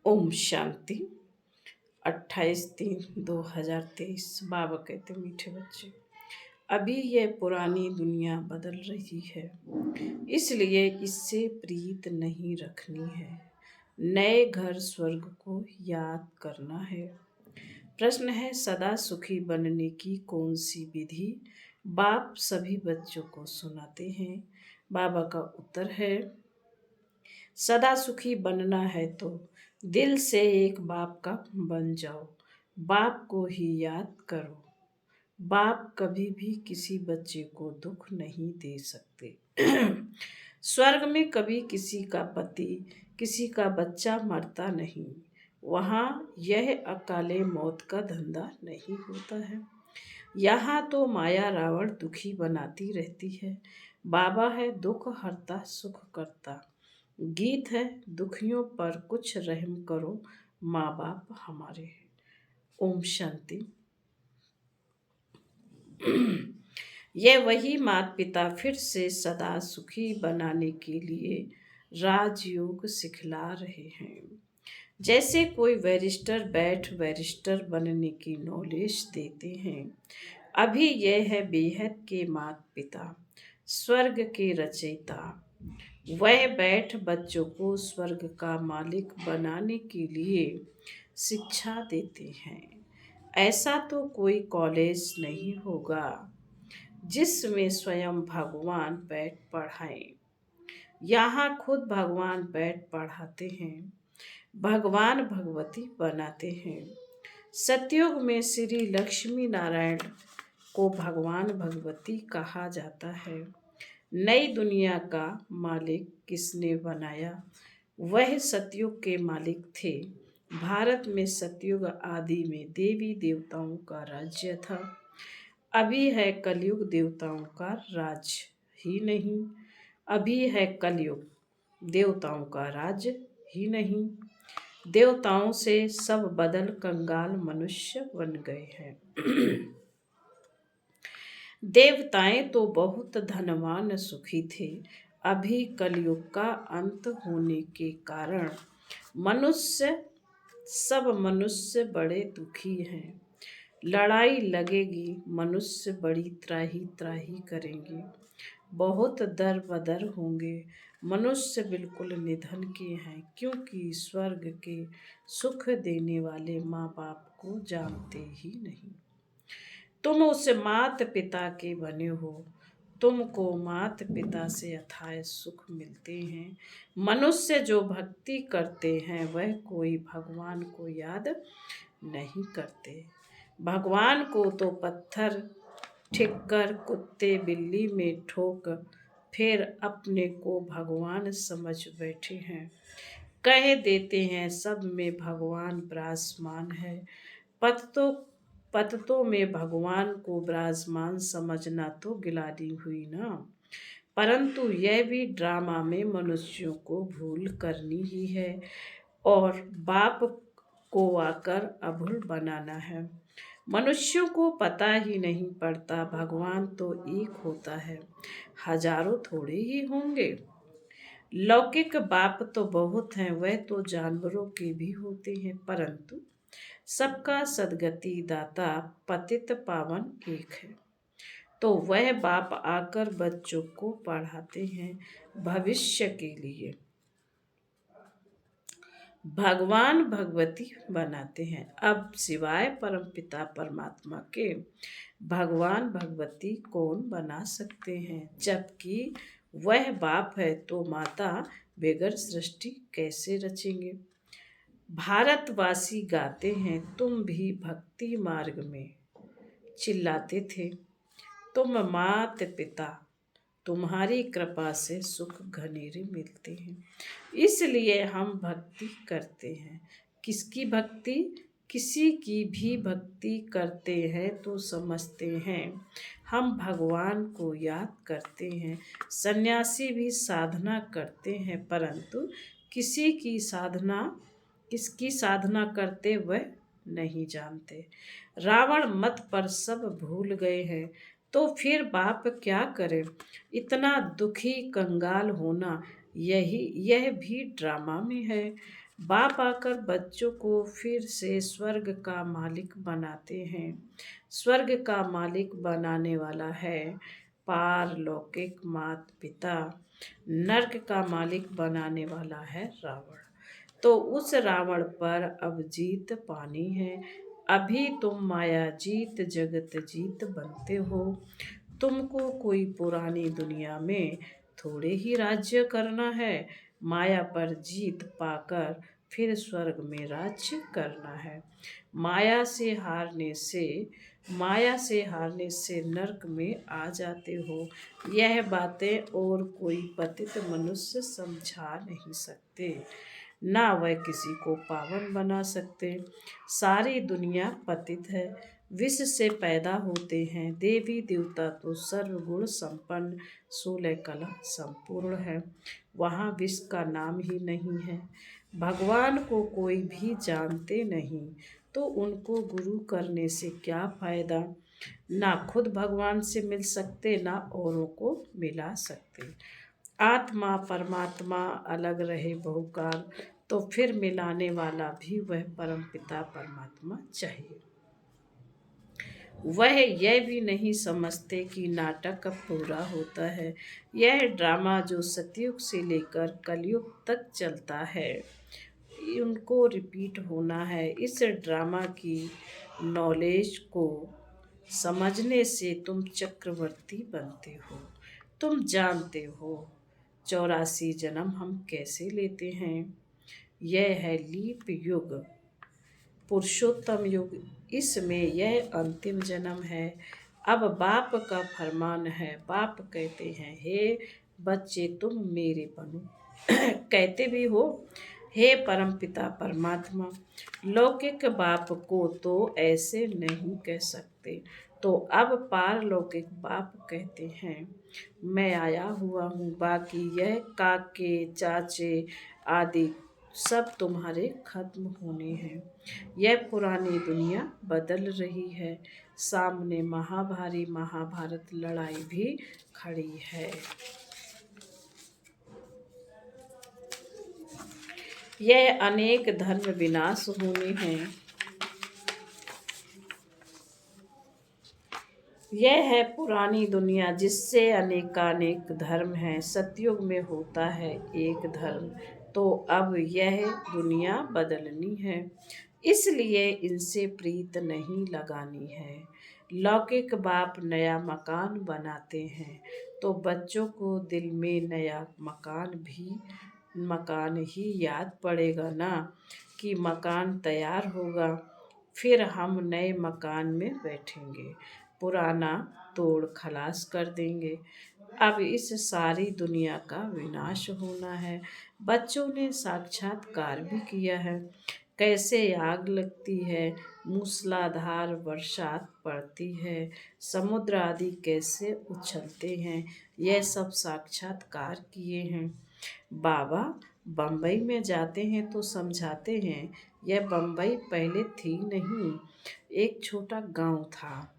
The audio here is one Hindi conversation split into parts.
ओम शांति। 28/3/2023। बाबा कहते मीठे बच्चे, अभी यह पुरानी दुनिया बदल रही है, इसलिए इससे प्रीत नहीं रखनी है। नए घर स्वर्ग को याद करना है। प्रश्न है, सदा सुखी बनने की कौन सी विधि बाप सभी बच्चों को सुनाते हैं? बाबा का उत्तर है, सदा सुखी बनना है तो दिल से एक बाप का बन जाओ। बाप को ही याद करो। बाप कभी भी किसी बच्चे को दुख नहीं दे सकते। स्वर्ग में कभी किसी का पति, किसी का बच्चा मरता नहीं। वहाँ यह अकाले मौत का धंधा नहीं होता है। यहाँ तो माया रावण दुखी बनाती रहती है। बाबा है दुख हरता सुख करता। गीत है, दुखियों पर कुछ रहम करो, माँ बाप हमारे हैं। ओम शांति। यह वही माता पिता फिर से सदा सुखी बनाने के लिए राजयोग सिखला रहे हैं। जैसे कोई बैरिस्टर बनने की नॉलेज देते हैं। अभी यह है बेहद के माता पिता, स्वर्ग के रचयिता। वह बैठ बच्चों को स्वर्ग का मालिक बनाने के लिए शिक्षा देते हैं। ऐसा तो कोई कॉलेज नहीं होगा जिसमें स्वयं भगवान बैठ पढ़ाएं। यहाँ खुद भगवान बैठ पढ़ाते हैं, भगवान भगवती बनाते हैं। सतयुग में श्री लक्ष्मी नारायण को भगवान भगवती कहा जाता है। नई दुनिया का मालिक किसने बनाया? वह सतयुग के मालिक थे। भारत में सतयुग आदि में देवी देवताओं का राज्य था। अभी है कलयुग, देवताओं का राज ही नहीं। अभी है कलयुग, देवताओं का राज ही नहीं। देवताओं से सब बदल कंगाल मनुष्य बन गए हैं। देवताएं तो बहुत धनवान सुखी थे। अभी कलयुग का अंत होने के कारण सब मनुष्य बड़े दुखी हैं। लड़ाई लगेगी, मनुष्य बड़ी त्राही त्राही करेंगे। बहुत दर बदर होंगे। मनुष्य बिल्कुल निधन के हैं, क्योंकि स्वर्ग के सुख देने वाले माँ बाप को जानते ही नहीं। तुम उस मात पिता के बने हो। तुमको मात पिता से अथाह सुख मिलते हैं। मनुष्य जो भक्ति करते हैं वह कोई भगवान को याद नहीं करते। भगवान को तो पत्थर ठिक्कर, कुत्ते बिल्ली में ठोक फिर अपने को भगवान समझ बैठे हैं। कह देते हैं सब में भगवान विराजमान है। पततों में भगवान को विराजमान समझना तो गिलानी हुई ना। परंतु यह भी ड्रामा में मनुष्यों को भूल करनी ही है और बाप को आकर अभूल बनाना है। मनुष्यों को पता ही नहीं पड़ता भगवान तो एक होता है, हजारों थोड़े ही होंगे। लौकिक बाप तो बहुत हैं, वह तो जानवरों के भी होते हैं, परंतु सबका सद्गति दाता पतित पावन एक है। तो वह बाप आकर बच्चों को पढ़ाते हैं भविष्य के लिए, भगवान भगवती बनाते हैं। अब सिवाय परमपिता परमात्मा के भगवान भगवती कौन बना सकते हैं? जबकि वह बाप है तो माता बेगर सृष्टि कैसे रचेंगे? भारतवासी गाते हैं, तुम भी भक्ति मार्ग में चिल्लाते थे। तुम मात पिता, तुम्हारी कृपा से सुख घनेरे मिलते हैं, इसलिए हम भक्ति करते हैं। किसकी भक्ति? किसी की भी भक्ति करते हैं तो समझते हैं हम भगवान को याद करते हैं। सन्यासी भी साधना करते हैं, परंतु किसकी साधना करते वह नहीं जानते। रावण मत पर सब भूल गए हैं, तो फिर बाप क्या करे? इतना दुखी कंगाल होना यह भी ड्रामा में है। बाप आकर बच्चों को फिर से स्वर्ग का मालिक बनाते हैं। स्वर्ग का मालिक बनाने वाला है पारलौकिक माता पिता। नर्क का मालिक बनाने वाला है रावण। तो उस रावण पर अब जीत पानी है। अभी तुम माया जीत जगत जीत बनते हो। तुमको कोई पुरानी दुनिया में थोड़े ही राज्य करना है। माया पर जीत पाकर फिर स्वर्ग में राज्य करना है। माया से हारने से माया से हारने से नरक में आ जाते हो। यह बातें और कोई पतित मनुष्य समझा नहीं सकते, ना वह किसी को पावन बना सकते। सारी दुनिया पतित है। विष से पैदा होते हैं। देवी देवता तो सर्वगुण संपन्न 16 कला संपूर्ण है। वहाँ विष का नाम ही नहीं है। भगवान को कोई भी जानते नहीं तो उनको गुरु करने से क्या फायदा। ना खुद भगवान से मिल सकते, ना औरों को मिला सकते। आत्मा परमात्मा अलग रहे बहुकाल, तो फिर मिलाने वाला भी वह परमपिता परमात्मा चाहिए। वह यह भी नहीं समझते कि नाटक कब पूरा होता है। यह ड्रामा जो सतयुग से लेकर कलयुग तक चलता है, उनको रिपीट होना है। इस ड्रामा की नॉलेज को समझने से तुम चक्रवर्ती बनते हो। तुम जानते हो 84 जन्म हम कैसे लेते हैं। यह है लीप युग, पुरुषोत्तम युग। इसमें यह अंतिम जन्म है। अब बाप का फरमान है। बाप कहते हैं, हे बच्चे तुम मेरे बनो। कहते भी हो, हे परमपिता परमात्मा। लौकिक बाप को तो ऐसे नहीं कह सकते, तो अब पारलौकिक बाप कहते हैं, मैं आया हुआ हूँ। बाकी यह काके चाचे आदि सब तुम्हारे खत्म होने हैं। यह पुरानी दुनिया बदल रही है। सामने महाभारी महाभारत लड़ाई भी खड़ी है। यह अनेक धर्म विनाश होने हैं। यह है पुरानी दुनिया जिससे अनेकानेक धर्म हैं। सतयुग में होता है एक धर्म, तो अब यह दुनिया बदलनी है। इसलिए इनसे प्रीत नहीं लगानी है। लौकिक बाप नया मकान बनाते हैं, तो बच्चों को दिल में नया मकान ही याद पड़ेगा ना, कि मकान तैयार होगा, फिर हम नए मकान में बैठेंगे, पुराना तोड़ खलास कर देंगे। अब इस सारी दुनिया का विनाश होना है। बच्चों ने साक्षात्कार भी किया है। कैसे आग लगती है, मूसलाधार बरसात पड़ती है, समुद्र आदि कैसे उछलते हैं, यह सब साक्षात्कार किए हैं। बाबा बम्बई में जाते हैं तो समझाते हैं, यह बम्बई पहले थी नहीं, एक छोटा गांव था।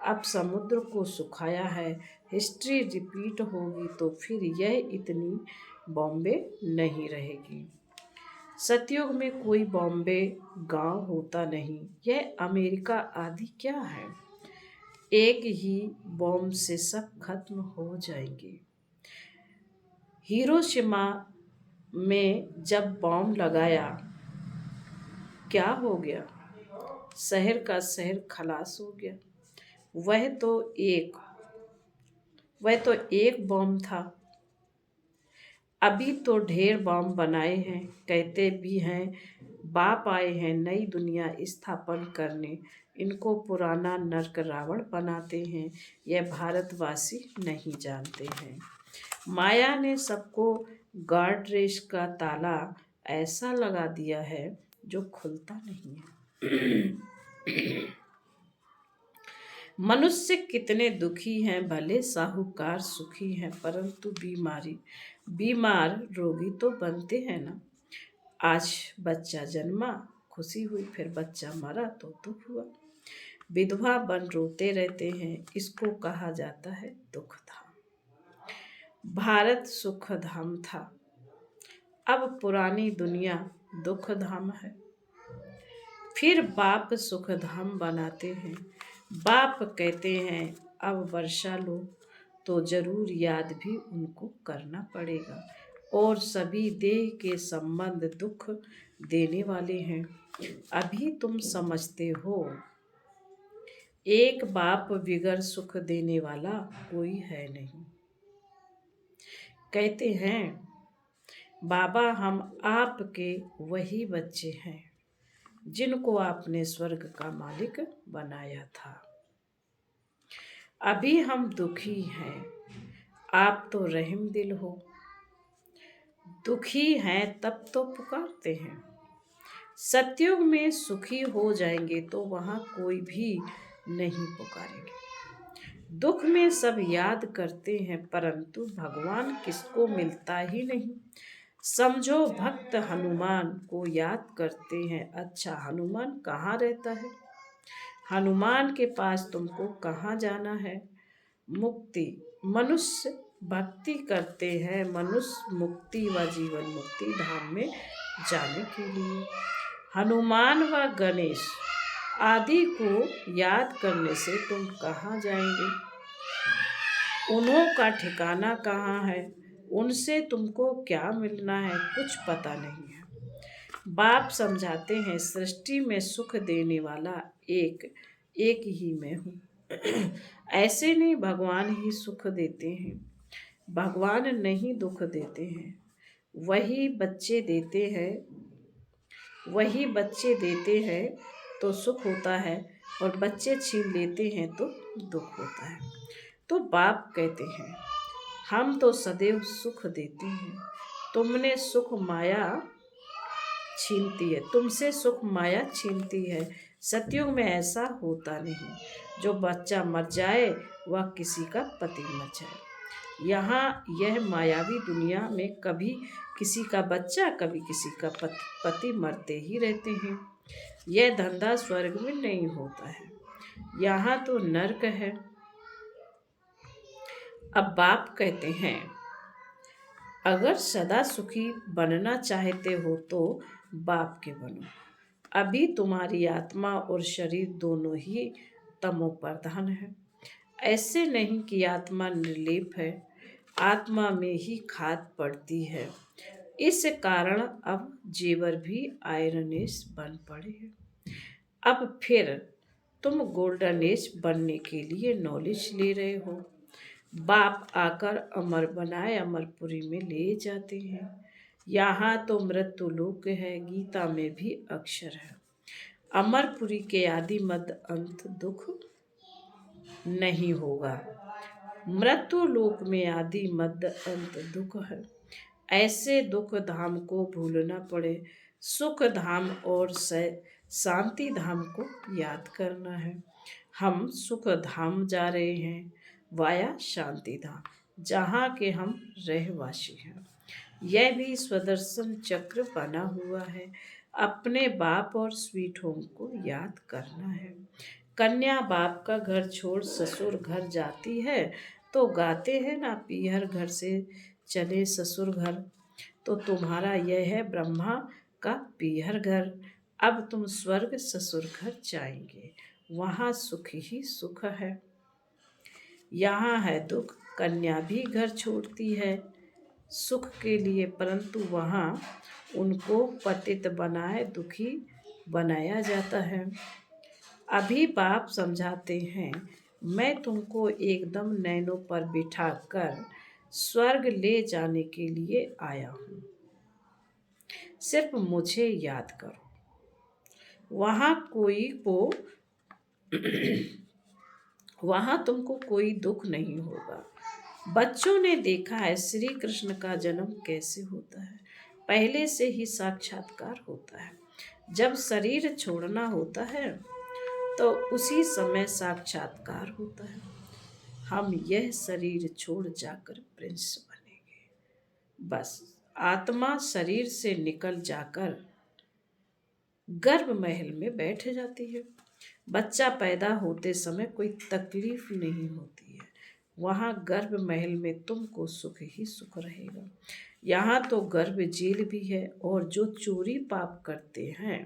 अब समुद्र को सुखाया है। हिस्ट्री रिपीट होगी तो फिर यह इतनी बॉम्बे नहीं रहेगी। सतयुग में कोई बॉम्बे गांव होता नहीं। यह अमेरिका आदि क्या है, एक ही बॉम्ब से सब खत्म हो जाएंगे। हिरोशिमा में जब बॉम्ब लगाया, क्या हो गया, शहर का शहर खलास हो गया। वह तो एक बॉम्ब था। अभी तो ढेर बॉम्ब बनाए हैं। कहते भी हैं बाप आए हैं नई दुनिया स्थापन करने। इनको पुराना नरक रावण बनाते हैं। यह भारतवासी नहीं जानते हैं। माया ने सबको गॉडरेज का ताला ऐसा लगा दिया है जो खुलता नहीं है। मनुष्य कितने दुखी हैं, भले साहूकार सुखी हैं, परंतु बीमार रोगी तो बनते हैं ना। आज बच्चा जन्मा, खुशी हुई, फिर बच्चा मरा तो दुख हुआ। विधवा बन रोते रहते हैं। इसको कहा जाता है दुख धाम। भारत सुख धाम था। अब पुरानी दुनिया दुख धाम है। फिर बाप सुख धाम बनाते हैं। बाप कहते हैं अब वर्षा लो, तो जरूर याद भी उनको करना पड़ेगा। और सभी देह के संबंध दुख देने वाले हैं। अभी तुम समझते हो, एक बाप बिगर सुख देने वाला कोई है नहीं। कहते हैं बाबा हम आपके वही बच्चे हैं जिनको आपने स्वर्ग का मालिक बनाया था। अभी हम दुखी हैं, आप तो रहम दिल हो। दुखी हैं तब तो पुकारते हैं। सतयुग में सुखी हो जाएंगे तो वहां कोई भी नहीं पुकारेंगे। दुख में सब याद करते हैं, परंतु भगवान किसको मिलता ही नहीं। समझो भक्त हनुमान को याद करते हैं। अच्छा हनुमान कहाँ रहता है? हनुमान के पास तुमको कहाँ जाना है? मुक्ति। मनुष्य भक्ति करते हैं मनुष्य मुक्ति व जीवन मुक्ति धाम में जाने के लिए। हनुमान व गणेश आदि को याद करने से तुम कहाँ जाएंगे? उन्हों का ठिकाना कहाँ है? उनसे तुमको क्या मिलना है? कुछ पता नहीं है। बाप समझाते हैं सृष्टि में सुख देने वाला एक ही मैं हूँ। ऐसे नहीं, भगवान ही सुख देते हैं। भगवान नहीं दुख देते हैं। वही बच्चे देते हैं तो सुख होता है, और बच्चे छीन लेते हैं तो दुख होता है। तो बाप कहते हैं हम तो सदैव सुख देते हैं, तुमसे सुख माया छीनती है। सतयुग में ऐसा होता नहीं, जो बच्चा मर जाए वह किसी का पति मर जाए। यहाँ यह मायावी दुनिया में कभी किसी का बच्चा कभी किसी का पति मरते ही रहते हैं। यह धंधा स्वर्ग में नहीं होता है, यहाँ तो नर्क है। अब बाप कहते हैं अगर सदा सुखी बनना चाहते हो तो बाप के बनो। अभी तुम्हारी आत्मा और शरीर दोनों ही तमो प्रधान है। ऐसे नहीं कि आत्मा निर्लेप है, आत्मा में ही खाद पड़ती है। इस कारण अब जेवर भी आयरन एज बन पड़े हैं। अब फिर तुम गोल्डन एज बनने के लिए नॉलेज ले रहे हो। बाप आकर अमर बनाए अमरपुरी में ले जाते हैं। यहाँ तो मृत्यु लोक है, गीता में भी अक्षर है। अमरपुरी के आदि मध्य अंत दुख नहीं होगा। मृत्यु लोक में आदि मध्य अंत दुख है। ऐसे दुख धाम को भूलना पड़े, सुख धाम और शांति धाम को याद करना है। हम सुख धाम जा रहे हैं वाया शांति धाम, जहाँ के हम रहवासी हैं। यह भी स्वदर्शन चक्र बना हुआ है। अपने बाप और स्वीट होम को याद करना है। कन्या बाप का घर छोड़ ससुर घर जाती है तो गाते हैं ना, पीहर घर से चले ससुर घर। तो तुम्हारा यह है ब्रह्मा का पीहर घर। अब तुम स्वर्ग ससुर घर जाएंगे, वहाँ सुख ही सुख है। यहाँ है दुख, कन्या भी घर छोड़ती है सुख के लिए, परंतु वहाँ उनको पतित बनाए दुखी बनाया जाता है। अभी बाप समझाते हैं मैं तुमको एकदम नैनों पर बिठा कर स्वर्ग ले जाने के लिए आया हूँ। सिर्फ मुझे याद करो। वहाँ तुमको कोई दुख नहीं होगा। बच्चों ने देखा है श्री कृष्ण का जन्म कैसे होता है। पहले से ही साक्षात्कार होता है। जब शरीर छोड़ना होता है तो उसी समय साक्षात्कार होता है। हम यह शरीर छोड़ जाकर प्रिंस बनेंगे। बस आत्मा शरीर से निकल जाकर गर्भ महल में बैठ जाती है। बच्चा पैदा होते समय कोई तकलीफ नहीं होती है। वहाँ गर्भ महल में तुमको सुख ही सुख रहेगा। यहाँ तो गर्भ जेल भी है, और जो चोरी पाप करते हैं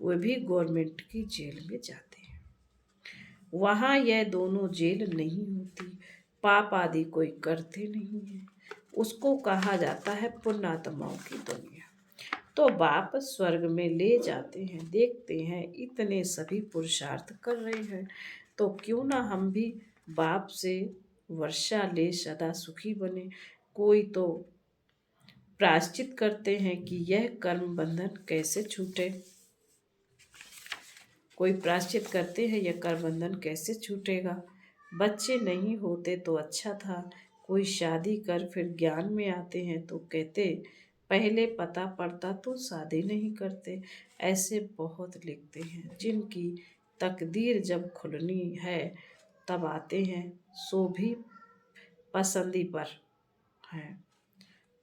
वे भी गवर्नमेंट की जेल में जाते हैं। वहाँ यह दोनों जेल नहीं होती। पाप आदि कोई करते नहीं है, उसको कहा जाता है पुण्यात्माओं की दुनिया। तो बाप स्वर्ग में ले जाते हैं, देखते हैं इतने सभी पुरुषार्थ कर रहे हैं, तो क्यों ना हम भी बाप से वर्षा ले सदा सुखी बने। कोई तो प्रायश्चित करते हैं कि यह कर्म बंधन कैसे छूटे। कोई प्रायश्चित करते हैं यह कर्म बंधन कैसे छूटेगा। बच्चे नहीं होते तो अच्छा था। कोई शादी कर फिर ज्ञान में आते हैं तो कहते पहले पता पड़ता तो शादी नहीं करते। ऐसे बहुत लिखते हैं जिनकी तकदीर जब खुलनी है तब आते हैं। सो भी पसंदी पर है,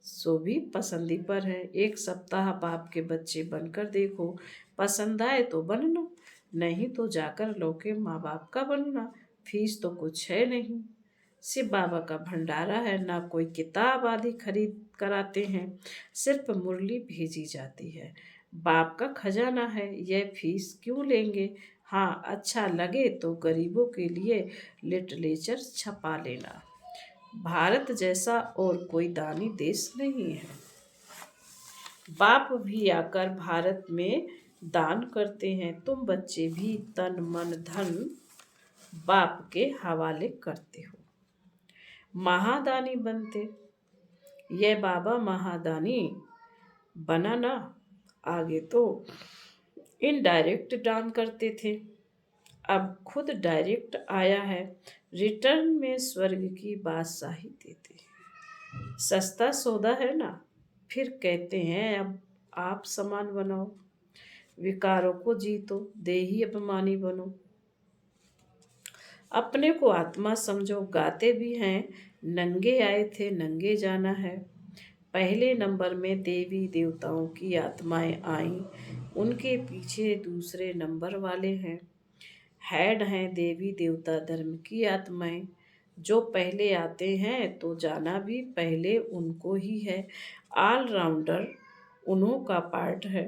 सो भी पसंदी पर है। एक सप्ताह बाप के बच्चे बनकर देखो, पसंद आए तो बनना, नहीं तो जाकर लौके माँ बाप का बनना। फीस तो कुछ है नहीं, सिर्फ बाबा का भंडारा है। ना कोई किताब आदि खरीद कराते हैं, सिर्फ मुरली भेजी जाती है। बाप का खजाना है, यह फीस क्यों लेंगे। हाँ, अच्छा लगे तो गरीबों के लिए लिटरेचर छपा लेना। भारत जैसा और कोई दानी देश नहीं है। बाप भी आकर भारत में दान करते हैं। तुम बच्चे भी तन मन धन बाप के हवाले करते हो, महादानी बनते। यह बाबा महादानी बना ना, आगे तो इनडायरेक्ट दान करते थे, अब खुद डायरेक्ट आया है। रिटर्न में स्वर्ग की बादशाही देते हैं। सस्ता सौदा है ना, फिर कहते हैं अब आप समान बनाओ। विकारों को जीतो, देही अभिमानी बनो। अपने को आत्मा समझो। गाते भी हैं नंगे आए थे नंगे जाना है। पहले नंबर में देवी देवताओं की आत्माएं आईं, उनके पीछे दूसरे नंबर वाले हैं। हेड हैं देवी देवता धर्म की आत्माएं। जो पहले आते हैं तो जाना भी पहले उनको ही है। ऑलराउंडर उन्हों का पार्ट है।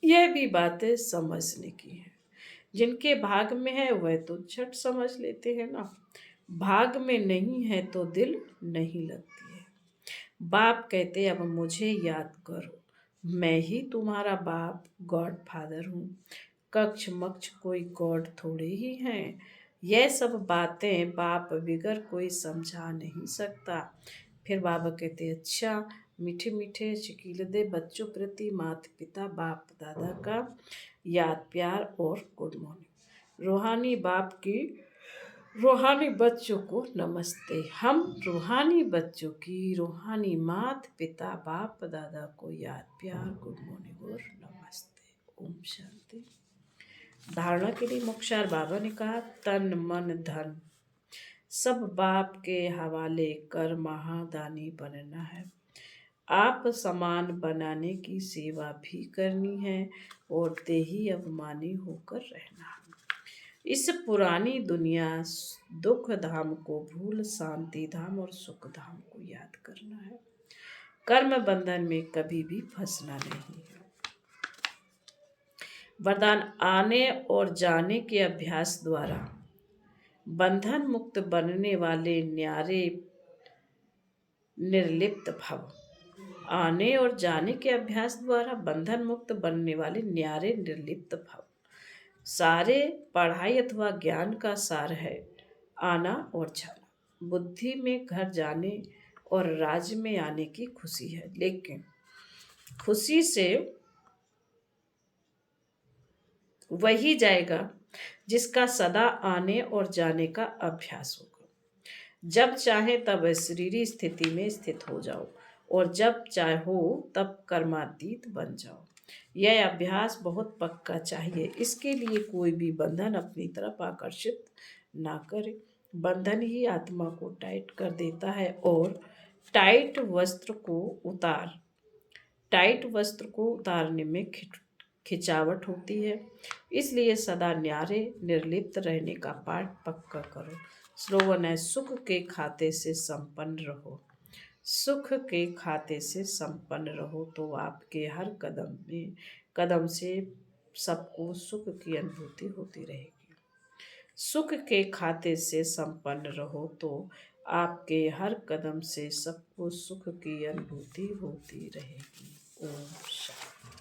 यह भी बातें समझने की है। जिनके भाग में है वह तो झट समझ लेते हैं ना, भाग में नहीं है तो दिल नहीं लगती है। बाप कहते अब मुझे याद करो, मैं ही तुम्हारा बाप गॉड फादर हूँ। कक्ष मक्ष कोई गॉड थोड़े ही हैं। यह सब बातें बाप बिगर कोई समझा नहीं सकता। फिर बाबा कहते अच्छा, मीठे मीठे शकीलदे बच्चों प्रति माता पिता बाप दादा का याद प्यार और गुड मॉर्निंग। रूहानी बाप की रूहानी बच्चों को नमस्ते। हम रूहानी बच्चों की रूहानी माता पिता बाप दादा को याद प्यार गुड मॉर्निंग और नमस्ते। ओम शांति। धारणा के लिए मोक्षार बाबा ने कहा तन मन धन सब बाप के हवाले कर महादानी बनना है। आप समान बनाने की सेवा भी करनी है और देही अभिमानी होकर रहना है। इस पुरानी दुनिया दुख धाम को भूल शांति धाम और सुख धाम को याद करना है। कर्म बंधन में कभी भी फंसना नहीं है। वरदान आने और जाने के अभ्यास द्वारा बंधन मुक्त बनने वाले न्यारे निर्लिप्त भव। आने और जाने के अभ्यास द्वारा बंधन मुक्त बनने वाले न्यारे निर्लिप्त भव। सारे पढ़ाई अथवा ज्ञान का सार है आना और जाना। बुद्धि में घर जाने और राज्य में आने की खुशी है, लेकिन खुशी से वही जाएगा जिसका सदा आने और जाने का अभ्यास होगा। जब चाहे तब शरीरी स्थिति में स्थित हो जाओ और जब चाहो तब कर्मातीत बन जाओ। यह अभ्यास बहुत पक्का चाहिए। इसके लिए कोई भी बंधन अपनी तरफ आकर्षित ना करे। बंधन ही आत्मा को टाइट कर देता है और टाइट वस्त्र को उतारने में खिंचावट होती है। इसलिए सदा न्यारे निर्लिप्त रहने का पाठ पक्का करो। स्लोगन है सुख के खाते से संपन्न रहो। सुख के खाते से संपन्न रहो तो आपके हर कदम से सबको सुख की अनुभूति होती रहेगी। सुख के खाते से संपन्न रहो तो आपके हर कदम से सबको सुख की अनुभूति होती रहेगी। ओम शांति।